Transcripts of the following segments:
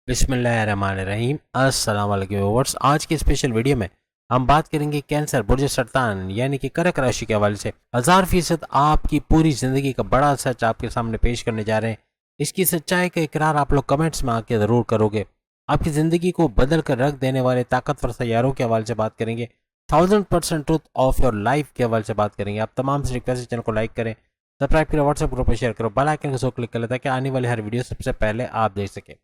बिस्मिल्लाहिर्रहमानिर्रहीम। अस्सलाम वालेकुम व्यूअर्स। आज की स्पेशल वीडियो में हम बात करेंगे कैंसर बुर्ज सरतान यानी कि कर्क राशि के हवाले से 1000% आपकी पूरी ज़िंदगी का बड़ा सच आपके सामने पेश करने जा रहे हैं। इसकी सच्चाई का इकरार आप लोग कमेंट्स में आके ज़रूर करोगे। आपकी ज़िंदगी को बदल कर रख देने वाले ताकतवर सैयारों के हवाले से बात करेंगे। 1000% ट्रुथ ऑफ योर लाइफ के हवाले से बात करेंगे। आप तमाम से रिक्वेस्ट चैनल को लाइक करें, सब्सक्राइब करें, व्हाट्सएप ग्रुप पर शेयर करो, बेल आइकन को क्लिक कर लें ताकि आने वाली हर वीडियो सबसे पहले आप देख सकें।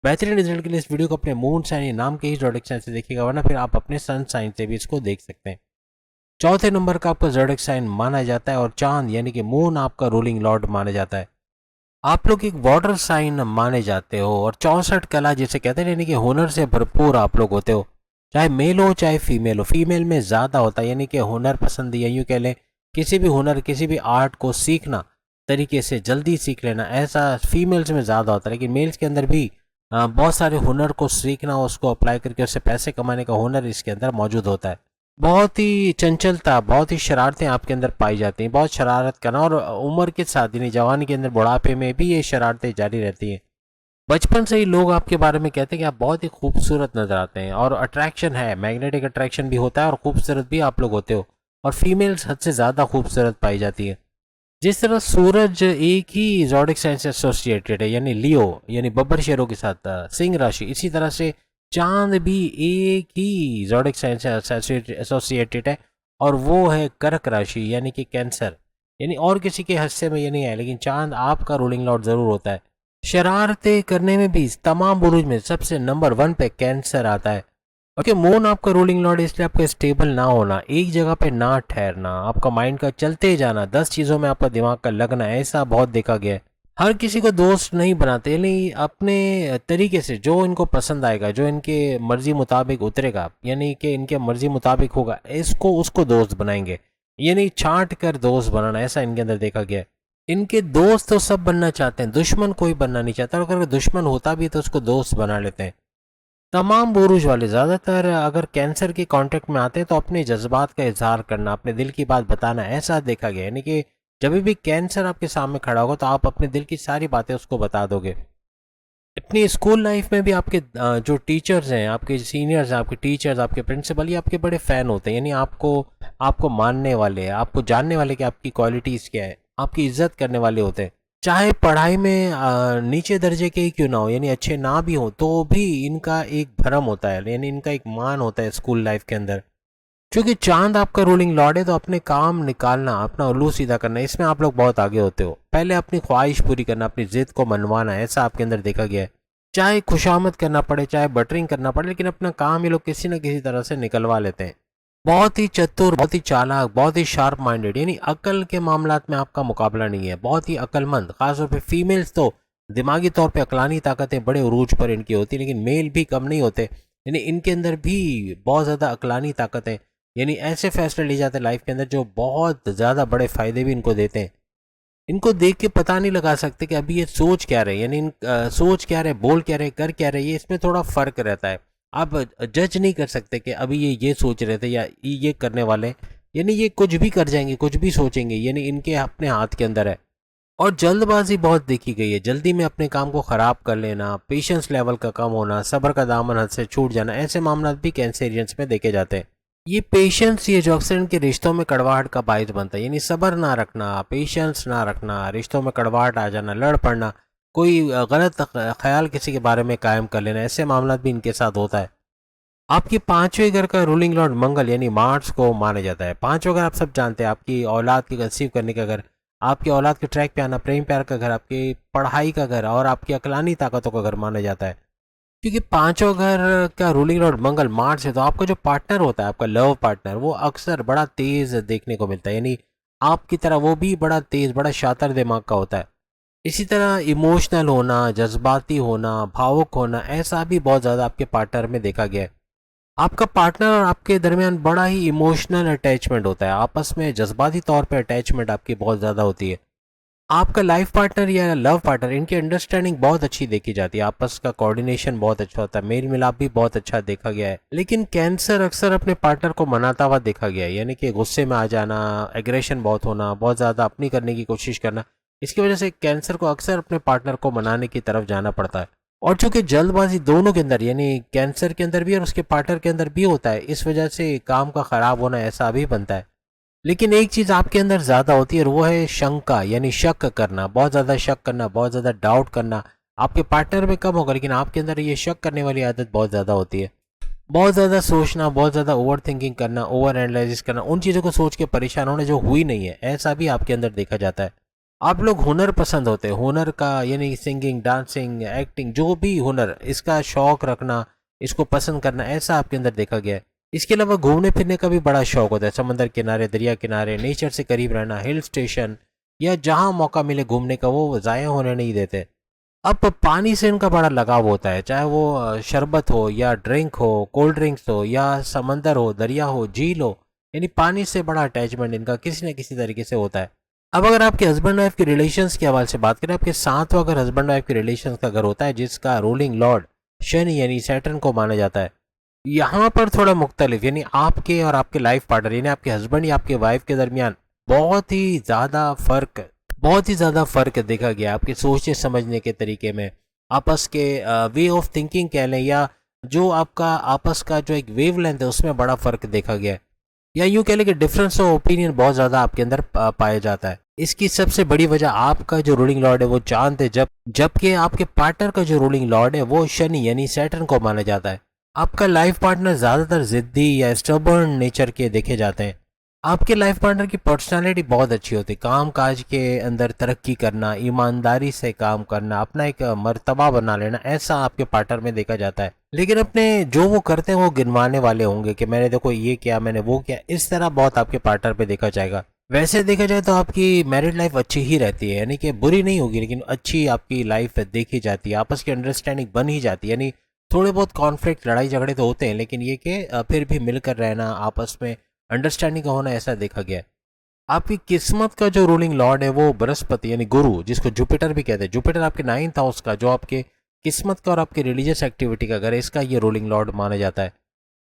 बेहतरीन रिजल्ट के लिए इस वीडियो को अपने मून साइन या नाम के ही जोडिक साइन से देखिएगा, वरना फिर आप अपने सन साइन से भी इसको देख सकते हैं। चौथे नंबर का आपका जोडिक साइन माना जाता है और चांद यानी कि मून आपका रूलिंग लॉर्ड माना जाता है। आप लोग एक वाटर साइन माने जाते हो और 64 कला जिसे कहते हैं यानी कि हुनर से भरपूर आप लोग होते हो। चाहे मेल हो चाहे फीमेल हो, फीमेल में ज़्यादा होता है यानी कि हुनर पसंद या यूँ कह लें किसी भी हुनर किसी भी आर्ट को सीखना तरीके से जल्दी सीख लेना, ऐसा फीमेल्स में ज़्यादा होता है। लेकिन मेल्स के अंदर भी बहुत सारे हुनर को सीखना, उसको अप्लाई करके उससे पैसे कमाने का हुनर इसके अंदर मौजूद होता है। बहुत ही चंचलता, बहुत ही शरारतें आपके अंदर पाई जाती हैं, बहुत शरारत करना, और उम्र के साथ यानी जवानी के अंदर बुढ़ापे में भी ये शरारतें जारी रहती हैं। बचपन से ही लोग आपके बारे में कहते हैं कि आप बहुत ही खूबसूरत नजर आते हैं और अट्रैक्शन है, मैग्नेटिक अट्रैक्शन भी होता है और खूबसूरत भी आप लोग होते हो। और फीमेल्स हद से ज़्यादा खूबसूरत पाई जाती है। जिस तरह सूरज एक ही ज़ोडिक साइन से एसोसिएटेड है यानी लियो यानी बब्बर शेरों के साथ सिंह राशि, इसी तरह से चांद भी एक ही ज़ोडिक साइन से एसोसिएटेड है और वो है कर्क राशि यानी कि कैंसर। यानी और किसी के हिस्से में ये नहीं है, लेकिन चांद आपका रूलिंग लॉर्ड ज़रूर होता है। शरारतें करने में भी तमाम बुरुज में सबसे नंबर 1 पे कैंसर आता है। ओके, मून आपका रूलिंग लॉर्ड, इसलिए आपका स्टेबल ना होना, एक जगह पे ना ठहरना, आपका माइंड का चलते जाना, 10 चीज़ों में आपका दिमाग का लगना, ऐसा बहुत देखा गया है। हर किसी को दोस्त नहीं बनाते, यानी अपने तरीके से जो इनको पसंद आएगा, जो इनके मर्जी मुताबिक उतरेगा, यानी कि इनके मर्जी मुताबिक होगा, इसको उसको दोस्त बनाएंगे। यानी छांट कर दोस्त बनाना, ऐसा इनके अंदर देखा गया है। इनके दोस्त तो सब बनना चाहते हैं, दुश्मन कोई बनना नहीं चाहता, और अगर दुश्मन होता भी है तो उसको दोस्त बना लेते हैं। तमाम बुरुज वाले ज़्यादातर अगर कैंसर के कांटेक्ट में आते हैं तो अपने जज्बात का इजहार करना, अपने दिल की बात बताना, ऐसा देखा गया। यानी कि जब भी कैंसर आपके सामने खड़ा होगा तो आप अपने दिल की सारी बातें उसको बता दोगे। अपनी स्कूल लाइफ में भी आपके जो टीचर्स हैं, आपके सीनियर्स हैं, आपके टीचर्स, आपके प्रिंसिपल, ये आपके बड़े फ़ैन होते हैं। यानी आपको आपको मानने वाले, आपको जानने वाले कि आपकी क्वालिटीज़ क्या है, आपकी इज्जत करने वाले होते हैं। चाहे पढ़ाई में नीचे दर्जे के ही क्यों ना हो, यानी अच्छे ना भी हो, तो भी इनका एक भरम होता है, यानी इनका एक मान होता है स्कूल लाइफ के अंदर। क्योंकि चांद आपका रूलिंग लॉर्ड है तो अपने काम निकालना, अपना उल्लू सीधा करना, इसमें आप लोग बहुत आगे होते हो। पहले अपनी ख्वाहिश पूरी करना, अपनी जिद को मनवाना, ऐसा आपके अंदर देखा गया है। चाहे खुशामद करना पड़े, चाहे बटरिंग करना पड़े, लेकिन अपना काम ये लोग किसी न किसी तरह से निकलवा लेते हैं। बहुत ही चतुर, बहुत ही चालाक, बहुत ही शार्प माइंडेड, यानी अकल के मामलात में आपका मुकाबला नहीं है। बहुत ही अक्लमंद, खासतौर पे फीमेल्स तो दिमागी तौर पे अकलानी ताकतें बड़े उरूज पर इनकी होती है, लेकिन मेल भी कम नहीं होते। यानी इनके अंदर भी बहुत ज़्यादा अकलानी ताकतें, यानी ऐसे फैसले लिए जाते हैं लाइफ के अंदर जो बहुत ज़्यादा बड़े फ़ायदे भी इनको देते हैं। इनको देख के पता नहीं लगा सकते कि अभी ये सोच क्या रहे, यानी सोच क्या रहे, बोल क्या रहे, कर क्या रहे, ये इसमें थोड़ा फ़र्क रहता है। आप जज नहीं कर सकते कि अभी ये सोच रहे थे या ये करने वाले हैं। यानी ये कुछ भी कर जाएंगे, कुछ भी सोचेंगे, यानी इनके अपने हाथ के अंदर है। और जल्दबाजी बहुत देखी गई है, जल्दी में अपने काम को ख़राब कर लेना, पेशेंस लेवल का कम होना, सब्र का दामन हाथ से छूट जाना, ऐसे मामला भी कैंसेरियंस में देखे जाते हैं। ये पेशेंस, ये जो अक्सर इनके रिश्तों में कड़वाहट का बायस बनता है, यानी सब्र ना रखना, पेशेंस ना रखना, रिश्तों में कड़वाहट आ जाना, लड़ पड़ना, कोई गलत ख्याल किसी के बारे में कायम कर लेना, ऐसे मामला भी इनके साथ होता है। आपकी पांचवें घर का रूलिंग लॉर्ड मंगल यानी मार्स को माना जाता है। पांचवें घर आप सब जानते हैं, आपकी औलाद की कंसीव करने का घर, आपकी औलाद के ट्रैक पे आना, प्रेम प्यार का घर, आपकी पढ़ाई का घर और आपकी अकलानी ताकतों का घर माना जाता है। क्योंकि पांचों घर का रूलिंग लॉर्ड मंगल मार्स है, तो आपका जो पार्टनर होता है, आपका लव पार्टनर, वो अक्सर बड़ा तेज देखने को मिलता है। यानी आपकी तरह वो भी बड़ा तेज, बड़ा शातिर दिमाग का होता है। इसी तरह इमोशनल होना, जज्बाती होना, भावुक होना, ऐसा भी बहुत ज़्यादा आपके पार्टनर में देखा गया है। आपका पार्टनर और आपके दरमियान बड़ा ही इमोशनल अटैचमेंट होता है, आपस में जज्बाती तौर पे अटैचमेंट आपकी बहुत ज़्यादा होती है। आपका लाइफ पार्टनर या लव पार्टनर, इनकी अंडरस्टैंडिंग बहुत अच्छी देखी जाती है, आपस का कोऑर्डिनेशन बहुत अच्छा होता है, मेल मिलाप भी बहुत अच्छा देखा गया है। लेकिन कैंसर अक्सर अपने पार्टनर को मनाता हुआ देखा गया है, यानी कि गुस्से में आ जाना, एग्रेशन बहुत होना, बहुत ज़्यादा अपनी करने की कोशिश करना, इसकी वजह से कैंसर को अक्सर अपने पार्टनर को मनाने की तरफ जाना पड़ता है। और चूंकि जल्दबाजी दोनों के अंदर यानी कैंसर के अंदर भी और उसके पार्टनर के अंदर भी होता है, इस वजह से काम का खराब होना ऐसा भी बनता है। लेकिन एक चीज आपके अंदर ज्यादा होती है और वो है शंका, यानी शक करना, बहुत ज्यादा शक करना, बहुत ज्यादा डाउट करना। आपके पार्टनर में कम होगा लेकिन आपके अंदर ये शक करने वाली आदत बहुत ज्यादा होती है। बहुत ज़्यादा सोचना, बहुत ज़्यादा ओवर थिंकिंग करना, ओवर एनालिसिस करना, उन चीज़ों को सोच के परेशान होना जो हुई नहीं है, ऐसा भी आपके अंदर देखा जाता है। आप लोग हुनर पसंद होते हैं, हुनर का यानी सिंगिंग, डांसिंग, एक्टिंग, जो भी हुनर, इसका शौक रखना, इसको पसंद करना, ऐसा आपके अंदर देखा गया है। इसके अलावा घूमने फिरने का भी बड़ा शौक होता है, समंदर किनारे, दरिया किनारे, नेचर से करीब रहना, हिल स्टेशन या जहाँ मौका मिले घूमने का वो ज़ाया होने नहीं देते। अब पानी से इनका बड़ा लगाव होता है, चाहे वो शरबत हो या ड्रिंक हो, कोल्ड ड्रिंक्स हो या समंदर हो, दरिया हो, झील हो, यानी पानी से बड़ा अटैचमेंट इनका किसी न किसी तरीके से होता है। अब अगर आपके हस्बैंड वाइफ के रिलेशंस के हवाले से बात करें, आपके साथ अगर हस्बैंड वाइफ के रिलेशंस का घर होता है जिसका रूलिंग लॉर्ड शनि यानी सैटर्न को माना जाता है, यहाँ पर थोड़ा मुख्तलिफ, यानी आपके और आपके लाइफ पार्टनर यानी आपके हस्बैंड या आपके वाइफ के दरमियान बहुत ही ज़्यादा फ़र्क देखा गया आपके सोचने समझने के तरीके में, आपस के वे ऑफ थिंकिंग कह लें, या जो आपका आपस का जो एक वेव लेंथ है उसमें बड़ा फ़र्क देखा गया है, या यूँ कह लें कि डिफरेंस ऑफ ओपिनियन बहुत ज़्यादा आपके अंदर पाया जाता है। इसकी सबसे बड़ी वजह आपका जो रूलिंग लॉर्ड है वो चांद है, जबकि आपके पार्टनर का जो रूलिंग लॉर्ड है वो शनि यानी सैटर्न को माना जाता है। आपका लाइफ पार्टनर ज़्यादातर ज़िद्दी या स्टबर्न नेचर के देखे जाते हैं। आपके लाइफ पार्टनर की पर्सनालिटी बहुत अच्छी होती है, काम काज के अंदर तरक्की करना, ईमानदारी से काम करना, अपना एक मर्तबा बना लेना, ऐसा आपके पार्टनर में देखा जाता है। लेकिन अपने जो वो करते हैं वो गिनवाने वाले होंगे कि मैंने देखो ये किया, मैंने वो किया, इस तरह बहुत आपके पार्टनर पे देखा जाएगा। वैसे देखा जाए तो आपकी मैरिड लाइफ अच्छी ही रहती है, यानी कि बुरी नहीं होगी लेकिन अच्छी आपकी लाइफ देखी जाती है, आपस की अंडरस्टैंडिंग बन ही जाती है। यानी थोड़े बहुत कॉन्फ्लिक्ट, लड़ाई झगड़े तो होते हैं लेकिन ये कि फिर भी मिलकर रहना, आपस में अंडरस्टैंडिंग का होना, ऐसा देखा गया है। आपकी किस्मत का जो रूलिंग लॉर्ड है वो बृहस्पति यानी गुरु, जिसको जुपिटर भी कहते हैं, जुपिटर आपके 9th हाउस का, जो आपके किस्मत का और आपके रिलीजियस एक्टिविटी का घर है, इसका ये रूलिंग लॉर्ड माना जाता है।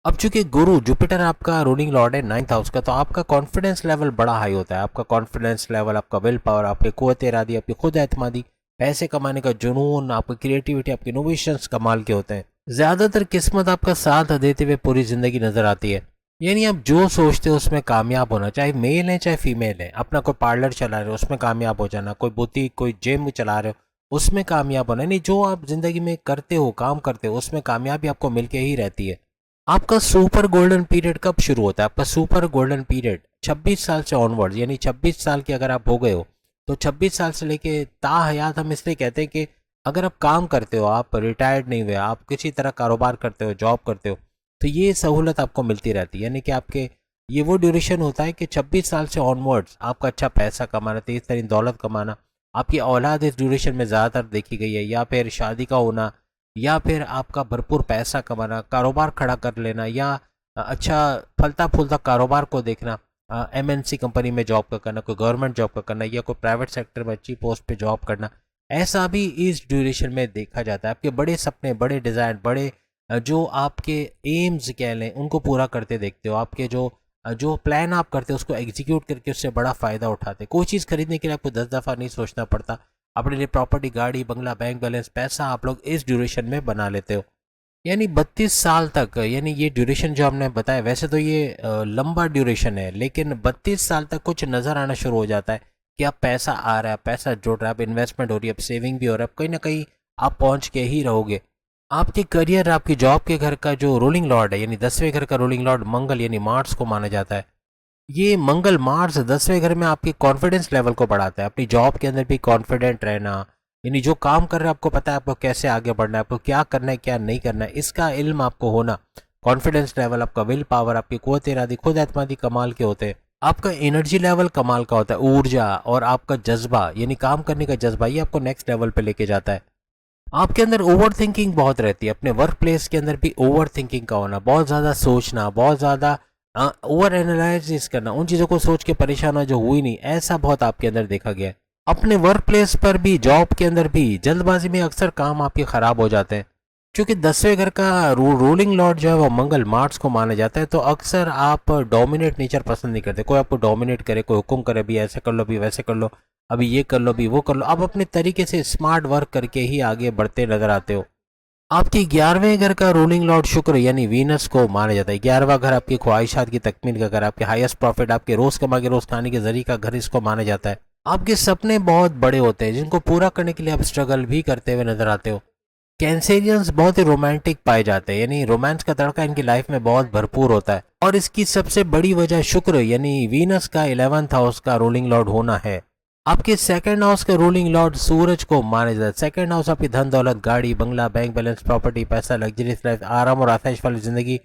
अब चूंकि गुरु जुपिटर आपका रूलिंग लॉर्ड है 9th हाउस का, तो आपका कॉन्फिडेंस लेवल बड़ा हाई होता है। आपका कॉन्फिडेंस लेवल, आपका विल पावर, आपकी कुव्वत इरादी, आपकी खुद एतमादी, पैसे कमाने का जुनून, आपकी क्रिएटिविटी, आपके इनोवेशंस कमाल के होते हैं। ज्यादातर किस्मत आपका साथ देते हुए पूरी जिंदगी नजर आती है, यानी आप जो सोचते हो उसमें कामयाब होना, चाहे मेल है चाहे फीमेल है। अपना कोई पार्लर चला रहे हो उसमें कामयाब हो जाना, कोई बुटीक, कोई जिम चला रहे हो उसमें कामयाब होना, यानी जो आप जिंदगी में करते हो, काम करते हो, उसमें कामयाबी आपको मिलके ही रहती है। आपका सुपर गोल्डन पीरियड कब शुरू होता है? आपका सुपर गोल्डन पीरियड 26 साल से ऑनवर्ड, यानी 26 साल के अगर आप हो गए हो तो 26 साल से लेके ताहयात, हम इसलिए कहते हैं कि अगर आप काम करते हो, आप रिटायर्ड नहीं हुए, आप किसी तरह कारोबार करते हो, जॉब करते हो, तो ये सहूलत आपको मिलती रहती है। यानी कि आपके ये वो ड्यूरेशन होता है कि 26 साल से ऑनवर्ड्स आपका अच्छा पैसा कमाना, तेज तरीन दौलत कमाना, आपकी औलाद इस ड्यूरेशन में ज़्यादातर देखी गई है, या फिर शादी का होना, या फिर आपका भरपूर पैसा कमाना, कारोबार खड़ा कर लेना, या अच्छा फलता फूलता कारोबार को देखना, एमएनसी कंपनी में जॉब का करना, कोई गवर्नमेंट जॉब का करना, या कोई प्राइवेट सेक्टर में अच्छी पोस्ट पे जॉब करना, ऐसा भी इस ड्यूरेशन में देखा जाता है। आपके बड़े सपने, बड़े डिज़ाइन, बड़े जो आपके एम्स कह लें उनको पूरा करते देखते हो, आपके जो जो प्लान आप करते हो उसको एग्जीक्यूट करके उससे बड़ा फ़ायदा उठाते। कोई चीज़ खरीदने के लिए आपको 10 दफ़ा नहीं सोचना पड़ता, अपने लिए प्रॉपर्टी, गाड़ी, बंगला, बैंक बैलेंस, पैसा आप लोग इस ड्यूरेशन में बना लेते हो। यानी 32 साल तक, यानी ये ड्यूरेशन जो हमने बताया, वैसे तो ये लंबा ड्यूरेशन है लेकिन 32 साल तक कुछ नज़र आना शुरू हो जाता है कि अब पैसा आ रहा है, पैसा जुड़ रहा है, अब इन्वेस्टमेंट हो रही है, अब सेविंग भी हो रहा है, अब कहीं ना कहीं आप पहुंच के ही रहोगे। आपके करियर, आपकी जॉब के घर का जो रूलिंग लॉर्ड है, यानी 10वें घर का रूलिंग लॉर्ड मंगल यानी मार्स को माना जाता है। ये मंगल मार्स 10वें घर में आपके कॉन्फिडेंस लेवल को बढ़ाता है, अपनी जॉब के अंदर भी कॉन्फिडेंट रहना, यानी जो काम कर रहे हैं आपको पता है आपको कैसे आगे बढ़ना है, आपको क्या करना है क्या नहीं करना है, इसका इल्म आपको होना, कॉन्फिडेंस लेवल, आपका विल पावर, आपकी कुव्वत इरादी, खुद एतमादी कमाल के होते हैं। आपका एनर्जी लेवल कमाल का होता है, ऊर्जा और आपका जज्बा यानी काम करने का जज्बा, ये आपको नेक्स्ट लेवल पे लेके जाता है। आपके अंदर ओवर थिंकिंग बहुत रहती है, अपने वर्क प्लेस के अंदर भी ओवर थिंकिंग का होना, बहुत ज़्यादा सोचना, बहुत ज़्यादा ओवर एनालाइसिस करना, उन चीज़ों को सोच के परेशान होना जो हुई नहीं, ऐसा बहुत आपके अंदर देखा गया है। अपने वर्क प्लेस पर भी, जॉब के अंदर भी जल्दबाजी में अक्सर काम आपके ख़राब हो जाते हैं, क्योंकि 10वें घर का रूलिंग लॉर्ड जो है वो मंगल मार्स को माना जाता है। तो अक्सर आप डोमिनेट नेचर पसंद नहीं करते, कोई आपको डोमिनेट करे, कोई हुक्म करे, अभी ऐसे कर लो, अभी वैसे कर लो, अभी ये कर लो, अभी वो कर लो, आप अपने तरीके से स्मार्ट वर्क करके ही आगे बढ़ते नजर आते हो। आपके 11वें घर का रूलिंग लॉर्ड शुक्र यानी वीनस को माना जाता है। 11वां घर आपकी ख्वाहिशात की तकमील का घर, आपके हाईएस्ट प्रॉफिट, आपके रोज कमा के रोज खाने के जरिए का घर इसको माना जाता है। आपके सपने बहुत बड़े होते हैं जिनको पूरा करने के लिए आप स्ट्रगल भी करते हुए नजर आते हो। कैंसेरियंस बहुत ही रोमांटिक पाए जाते हैं, यानी रोमांस का तड़का इनकी लाइफ में बहुत भरपूर होता है और इसकी सबसे बड़ी वजह शुक्र यानी वीनस का 11th हाउस का रूलिंग लॉर्ड होना है। आपके सेकंड हाउस का रूलिंग लॉर्ड सूरज को माना जाता है। सेकंड हाउस आपकी धन दौलत, गाड़ी बंगला, बैंक बैलेंस, प्रॉपर्टी, पैसा, लग्जरीज लाइफ, आराम और आसाइश वाली जिंदगी,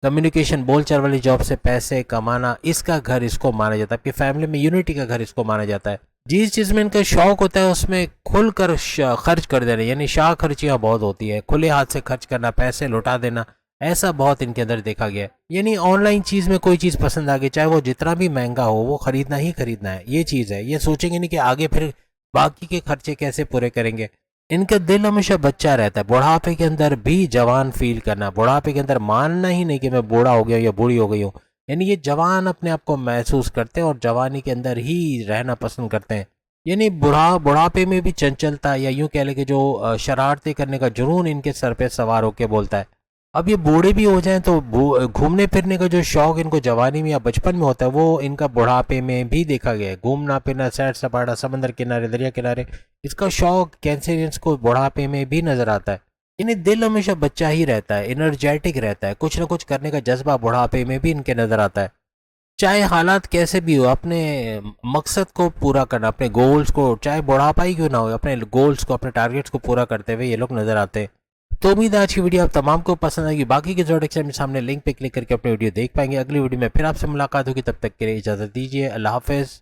कम्युनिकेशन, बोलचाल वाली जॉब से पैसे कमाना, इसका घर इसको माना जाता है। आपकी फैमिली में यूनिटी का घर इसको माना जाता है। जिस चीज में इनका शौक होता है उसमें खुलकर खर्च कर देना, यानी शाह खर्चियां बहुत होती है, खुले हाथ से खर्च करना, पैसे लौटा देना, ऐसा बहुत इनके अंदर देखा गया है। यानी ऑनलाइन चीज में कोई चीज पसंद आ गई, चाहे वो जितना भी महंगा हो, वो खरीदना ही खरीदना है, ये चीज है। ये सोचेंगे नहीं कि आगे फिर बाकी के खर्चे कैसे पूरे करेंगे। इनका दिल हमेशा बच्चा रहता है, बुढ़ापे के अंदर भी जवान फील करना, बुढ़ापे के अंदर मानना ही नहीं कि मैं बूढ़ा हो गया या बूढ़ी हो गई हूँ। यानी ये जवान अपने आप को महसूस करते हैं और जवानी के अंदर ही रहना पसंद करते हैं। यानी बुढ़ापे में भी चंचलता या यूं कह ले कि जो शरारतें करने का जुनून इनके सर पे सवार होके बोलता है। अब ये बूढ़े भी हो जाएं तो घूमने फिरने का जो शौक इनको जवानी में या बचपन में होता है वो इनका बुढ़ापे में भी देखा गया है। घूमना फिरना, सैर सपाटा, समंदर किनारे, दरिया किनारे, इसका शौक कैंसेरियंस को बुढ़ापे में भी नजर आता है। यानी दिल हमेशा बच्चा ही रहता है, एनर्जेटिक रहता है, कुछ ना कुछ करने का जज्बा बुढ़ापे में भी इनके नजर आता है। चाहे हालात कैसे भी हो, अपने मकसद को पूरा करना, अपने गोल्स को, चाहे बुढ़ापा ही क्यों ना हो, अपने गोल्स को, अपने टारगेट्स को पूरा करते हुए ये लोग नजर आते हैं। तो उम्मीद है आज की वीडियो आप तमाम को पसंद आएगी। बाकी के ज़ोडिएक साइन में सामने लिंक पे क्लिक करके अपनी वीडियो देख पाएंगे। अगली वीडियो में फिर आपसे मुलाकात होगी, तब तक के लिए इजाजत दीजिए। अल्लाह हाफिज।